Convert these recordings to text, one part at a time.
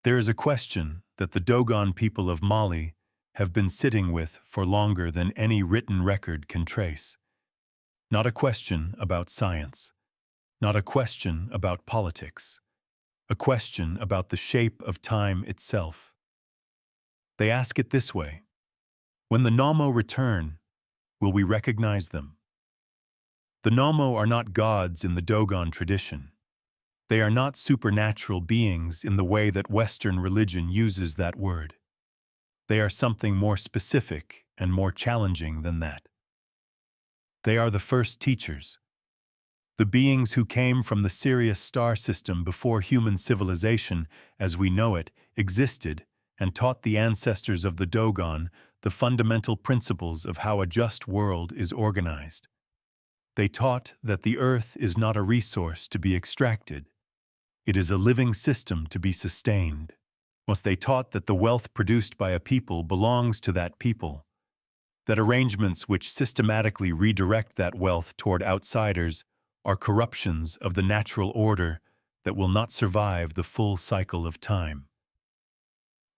There is a question that the Dogon people of Mali have been sitting with for longer than any written record can trace. Not a question about science, not a question about politics, a question about the shape of time itself. They ask it this way: when the Nommo return, will we recognize them? The Nommo are not gods in the Dogon tradition. They are not supernatural beings in the way that Western religion uses that word. They are something more specific and more challenging than that. They are the first teachers, the beings who came from the Sirius star system before human civilization, as we know it, existed and taught the ancestors of the Dogon the fundamental principles of how a just world is organized. They taught that the earth is not a resource to be extracted. It is a living system to be sustained. They taught that the wealth produced by a people belongs to that people, that arrangements which systematically redirect that wealth toward outsiders are corruptions of the natural order that will not survive the full cycle of time.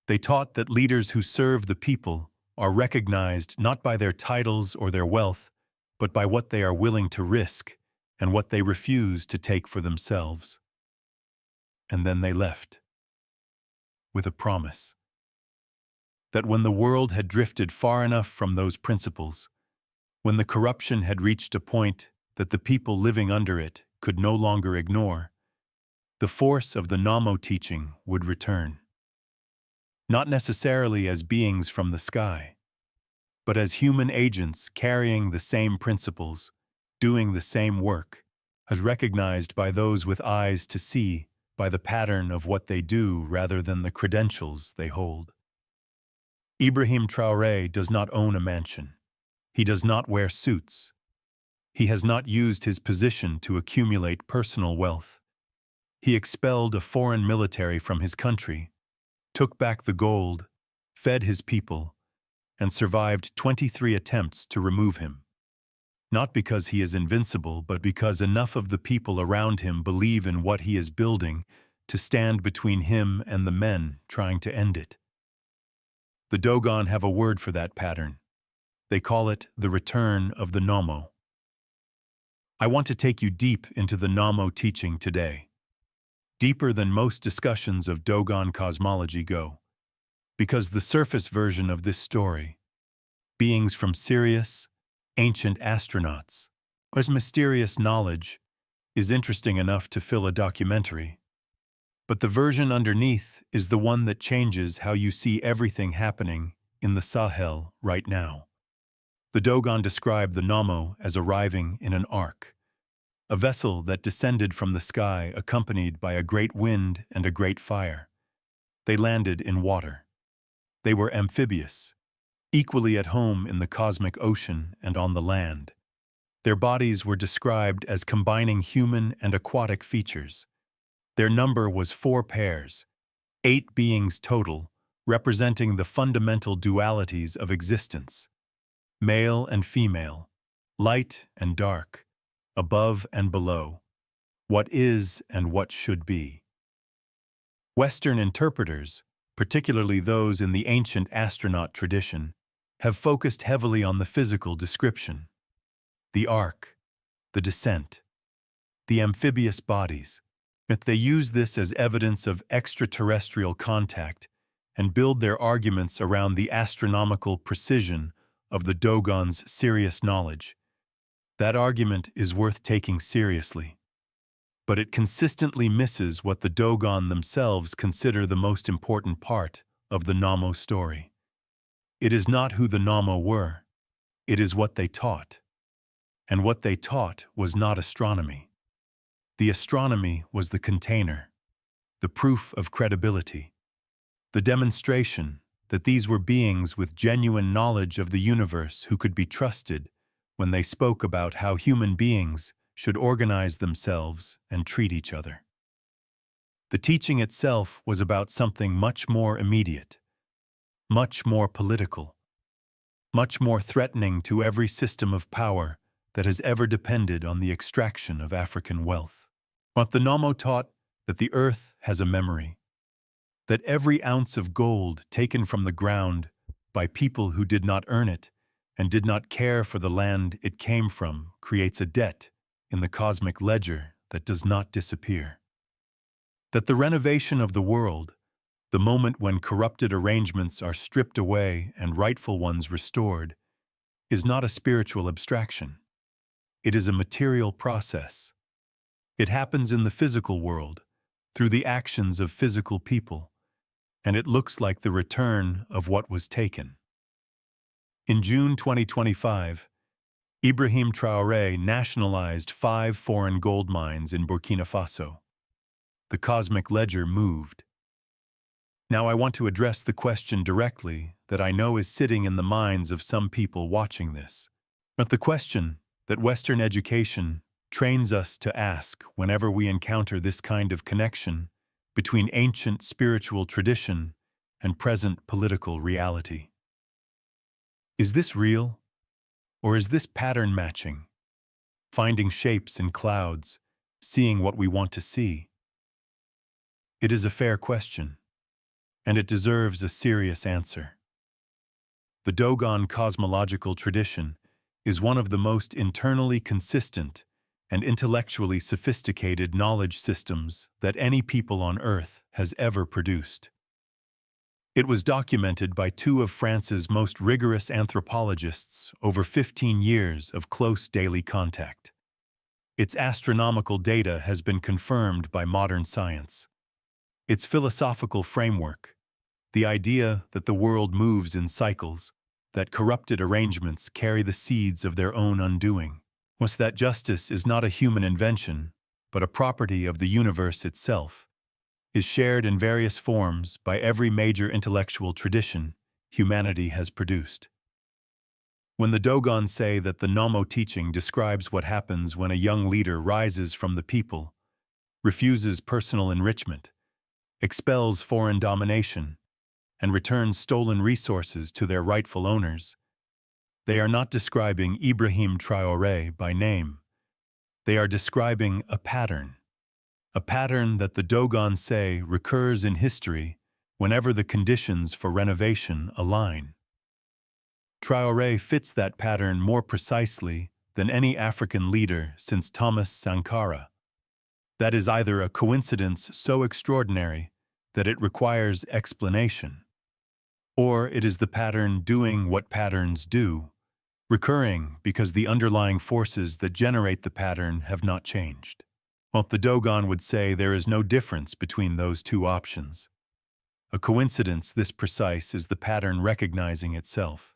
They taught that leaders who serve the people are recognized not by their titles or their wealth, but by what they are willing to risk and what they refuse to take for themselves. And then they left, with a promise that when the world had drifted far enough from those principles, when the corruption had reached a point that the people living under it could no longer ignore, the force of the Nommo teaching would return. Not necessarily as beings from the sky, but as human agents carrying the same principles, doing the same work, as recognized by those with eyes to see by the pattern of what they do rather than the credentials they hold. Ibrahim Traoré does not own a mansion. He does not wear suits. He has not used his position to accumulate personal wealth. He expelled a foreign military from his country, took back the gold, fed his people, and survived 23 attempts to remove him. Not because he is invincible, but because enough of the people around him believe in what he is building to stand between him and the men trying to end it. The Dogon have a word for that pattern. They call it the return of the Nommo. I want to take you deep into the Nommo teaching today, deeper than most discussions of Dogon cosmology go, because the surface version of this story, beings from Sirius, ancient astronauts, as mysterious knowledge, is interesting enough to fill a documentary. But the version underneath is the one that changes how you see everything happening in the Sahel right now. The Dogon describe the Nommo as arriving in an ark, a vessel that descended from the sky accompanied by a great wind and a great fire. They landed in water. They were amphibious, equally at home in the cosmic ocean and on the land. Their bodies were described as combining human and aquatic features. Their number was 4 pairs, 8 beings total, representing the fundamental dualities of existence: male and female, light and dark, above and below, what is and what should be. Western interpreters, particularly those in the ancient astronaut tradition, have focused heavily on the physical description: the ark, the descent, the amphibious bodies. They use this as evidence of extraterrestrial contact and build their arguments around the astronomical precision of the Dogon's Sirius knowledge. That argument is worth taking seriously, but it consistently misses what the Dogon themselves consider the most important part of the Nommo story. It is not who the Nommo were, it is what they taught. And what they taught was not astronomy. The astronomy was the container, the proof of credibility, the demonstration that these were beings with genuine knowledge of the universe who could be trusted when they spoke about how human beings should organize themselves and treat each other. The teaching itself was about something much more immediate, much more political, much more threatening to every system of power that has ever depended on the extraction of African wealth. But the Nommo taught that the earth has a memory, that every ounce of gold taken from the ground by people who did not earn it and did not care for the land it came from creates a debt in the cosmic ledger that does not disappear. That the renovation of the world, the moment when corrupted arrangements are stripped away and rightful ones restored, is not a spiritual abstraction. It is a material process. It happens in the physical world, through the actions of physical people, and it looks like the return of what was taken. In June 2025, Ibrahim Traoré nationalized 5 foreign gold mines in Burkina Faso. The cosmic ledger moved. Now I want to address the question directly that I know is sitting in the minds of some people watching this. But the question that Western education trains us to ask whenever we encounter this kind of connection between ancient spiritual tradition and present political reality. Is this real? Or is this pattern matching? Finding shapes in clouds, seeing what we want to see? It is a fair question, and it deserves a serious answer. The Dogon cosmological tradition is one of the most internally consistent and intellectually sophisticated knowledge systems that any people on Earth has ever produced. It was documented by 2 of France's most rigorous anthropologists over 15 years of close daily contact. Its astronomical data has been confirmed by modern science. Its philosophical framework, the idea that the world moves in cycles, that corrupted arrangements carry the seeds of their own undoing, was that justice is not a human invention, but a property of the universe itself, is shared in various forms by every major intellectual tradition humanity has produced. When the Dogon say that the Nommo teaching describes what happens when a young leader rises from the people, refuses personal enrichment, expels foreign domination, and returns stolen resources to their rightful owners, they are not describing Ibrahim Traoré by name. They are describing a pattern that the Dogon say recurs in history whenever the conditions for renovation align. Traoré fits that pattern more precisely than any African leader since Thomas Sankara. That is either a coincidence so extraordinary that it requires explanation, or it is the pattern doing what patterns do, recurring because the underlying forces that generate the pattern have not changed. Well, the Dogon would say there is no difference between those 2 options. A coincidence this precise is the pattern recognizing itself.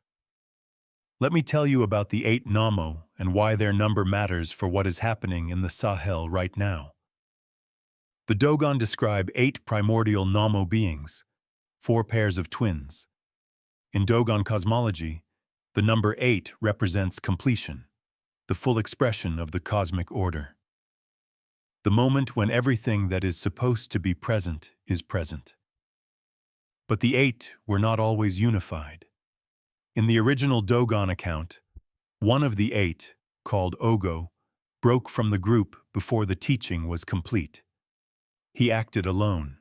Let me tell you about the 8 Nommo and why their number matters for what is happening in the Sahel right now. The Dogon describe 8 primordial Nommo beings, 4 pairs of twins. In Dogon cosmology, the number 8 represents completion, the full expression of the cosmic order. The moment when everything that is supposed to be present is present. But the 8 were not always unified. In the original Dogon account, one of the 8, called Ogo, broke from the group before the teaching was complete. He acted alone.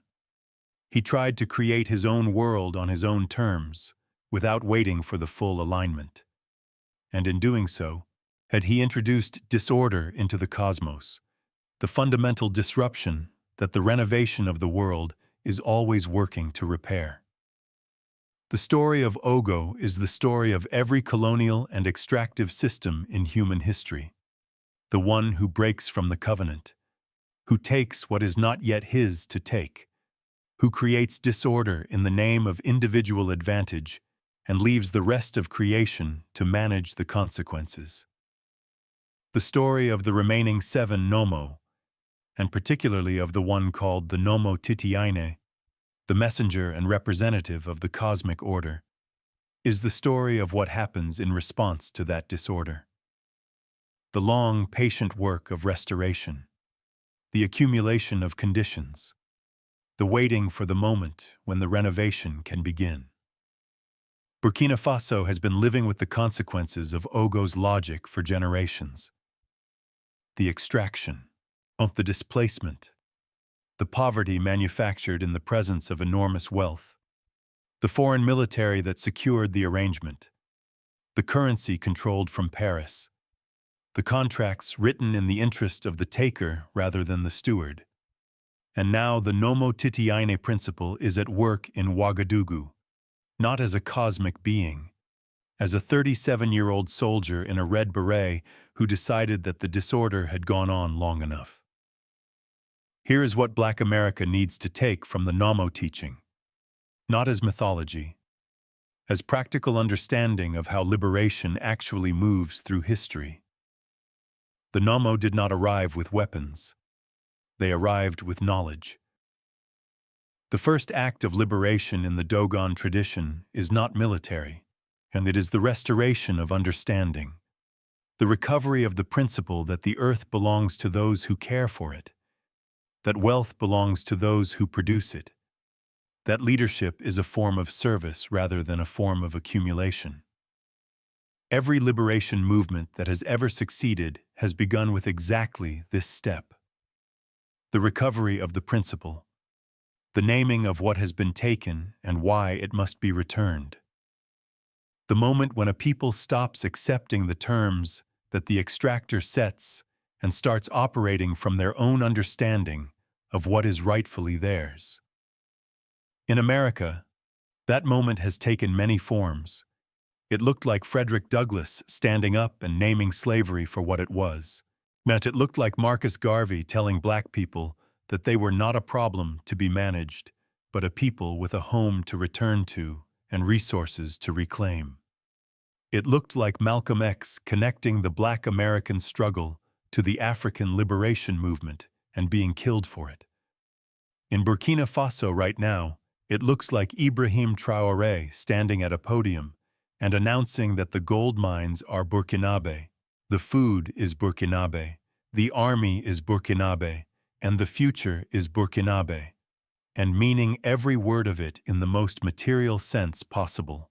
He tried to create his own world on his own terms, without waiting for the full alignment. And in doing so, had he introduced disorder into the cosmos, the fundamental disruption that the renovation of the world is always working to repair. The story of Ogo is the story of every colonial and extractive system in human history. The one who breaks from the covenant, who takes what is not yet his to take, who creates disorder in the name of individual advantage and leaves the rest of creation to manage the consequences. The story of the remaining 7 Nommo, and particularly of the one called the Nommo Titiaine, the messenger and representative of the cosmic order, is the story of what happens in response to that disorder. The long, patient work of restoration, the accumulation of conditions, the waiting for the moment when the renovation can begin. Burkina Faso has been living with the consequences of Ogo's logic for generations. The extraction, the displacement, the poverty manufactured in the presence of enormous wealth, the foreign military that secured the arrangement, the currency controlled from Paris, the contracts written in the interest of the taker rather than the steward. And now the Nommo principle is at work in Ouagadougou, not as a cosmic being, as a 37-year-old soldier in a red beret who decided that the disorder had gone on long enough. Here is what Black America needs to take from the Nommo teaching, not as mythology, as practical understanding of how liberation actually moves through history. The Nommo did not arrive with weapons. They arrived with knowledge. The first act of liberation in the Dogon tradition is not military, and it is the restoration of understanding, the recovery of the principle that the earth belongs to those who care for it, that wealth belongs to those who produce it, that leadership is a form of service rather than a form of accumulation. Every liberation movement that has ever succeeded has begun with exactly this step: the recovery of the principle, the naming of what has been taken and why it must be returned. The moment when a people stops accepting the terms that the extractor sets and starts operating from their own understanding of what is rightfully theirs. In America, that moment has taken many forms. It looked like Frederick Douglass standing up and naming slavery for what it was. It looked like Marcus Garvey telling black people that they were not a problem to be managed, but a people with a home to return to and resources to reclaim. It looked like Malcolm X connecting the Black American struggle to the African liberation movement and being killed for it. In Burkina Faso right now, it looks like Ibrahim Traoré standing at a podium and announcing that the gold mines are Burkinabe, the food is Burkinabe, the army is Burkinabe, and the future is Burkinabe, and meaning every word of it in the most material sense possible.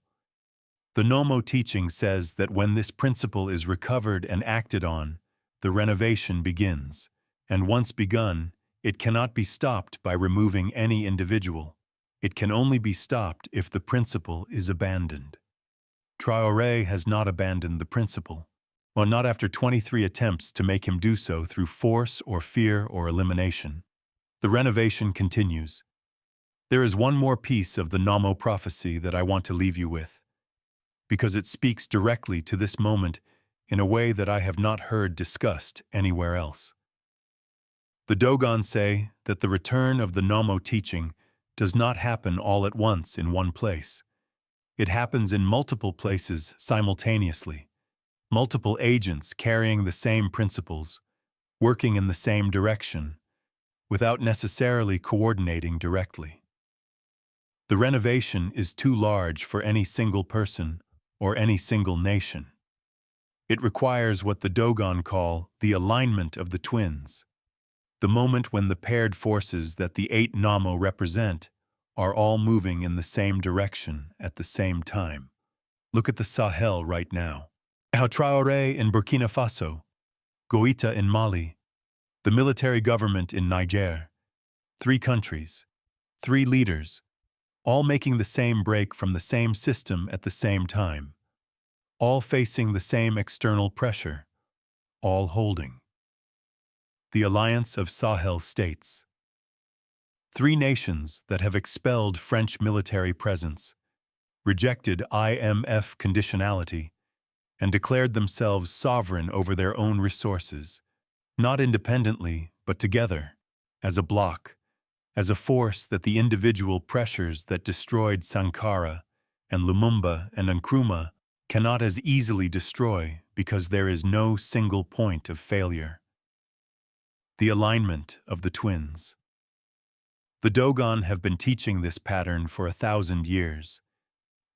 The Nommo teaching says that when this principle is recovered and acted on, the renovation begins, and once begun, it cannot be stopped by removing any individual. It can only be stopped if the principle is abandoned. Traoré has not abandoned the principle, well, not after 23 attempts to make him do so through force or fear or elimination. The renovation continues. There is one more piece of the Nommo prophecy that I want to leave you with, because it speaks directly to this moment in a way that I have not heard discussed anywhere else. The Dogon say that the return of the Nommo teaching does not happen all at once in one place. It happens in multiple places simultaneously, multiple agents carrying the same principles, working in the same direction, without necessarily coordinating directly. The renovation is too large for any single person or any single nation. It requires what the Dogon call the alignment of the twins, the moment when the paired forces that the 8 Nommo represent are all moving in the same direction at the same time. Look at the Sahel right now. How Traoré in Burkina Faso, Goïta in Mali, the military government in Niger, 3 countries, 3 leaders, all making the same break from the same system at the same time, all facing the same external pressure, all holding. The alliance of Sahel states. 3 nations that have expelled French military presence, rejected IMF conditionality, and declared themselves sovereign over their own resources, not independently, but together, as a bloc, as a force that the individual pressures that destroyed Sankara and Lumumba and Nkrumah cannot as easily destroy because there is no single point of failure. The alignment of the twins. The Dogon have been teaching this pattern for 1,000 years.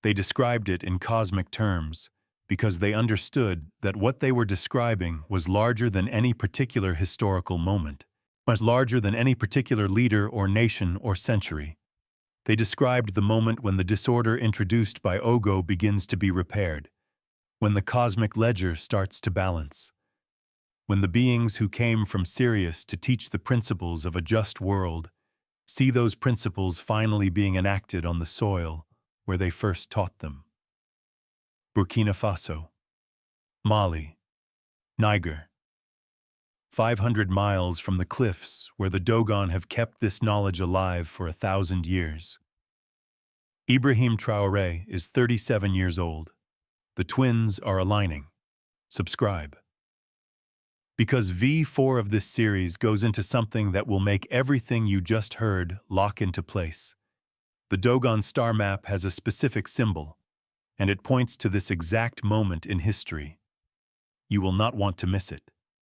They described it in cosmic terms because they understood that what they were describing was larger than any particular historical moment, was larger than any particular leader or nation or century. They described the moment when the disorder introduced by Ogo begins to be repaired, when the cosmic ledger starts to balance, when the beings who came from Sirius to teach the principles of a just world See those principles finally being enacted on the soil where they first taught them. Burkina Faso, Mali, Niger. 500 miles from the cliffs where the Dogon have kept this knowledge alive for 1,000 years. Ibrahim Traoré is 37 years old. The twins are aligning. Subscribe. Because V4 of this series goes into something that will make everything you just heard lock into place. The Dogon star map has a specific symbol, and it points to this exact moment in history. You will not want to miss it.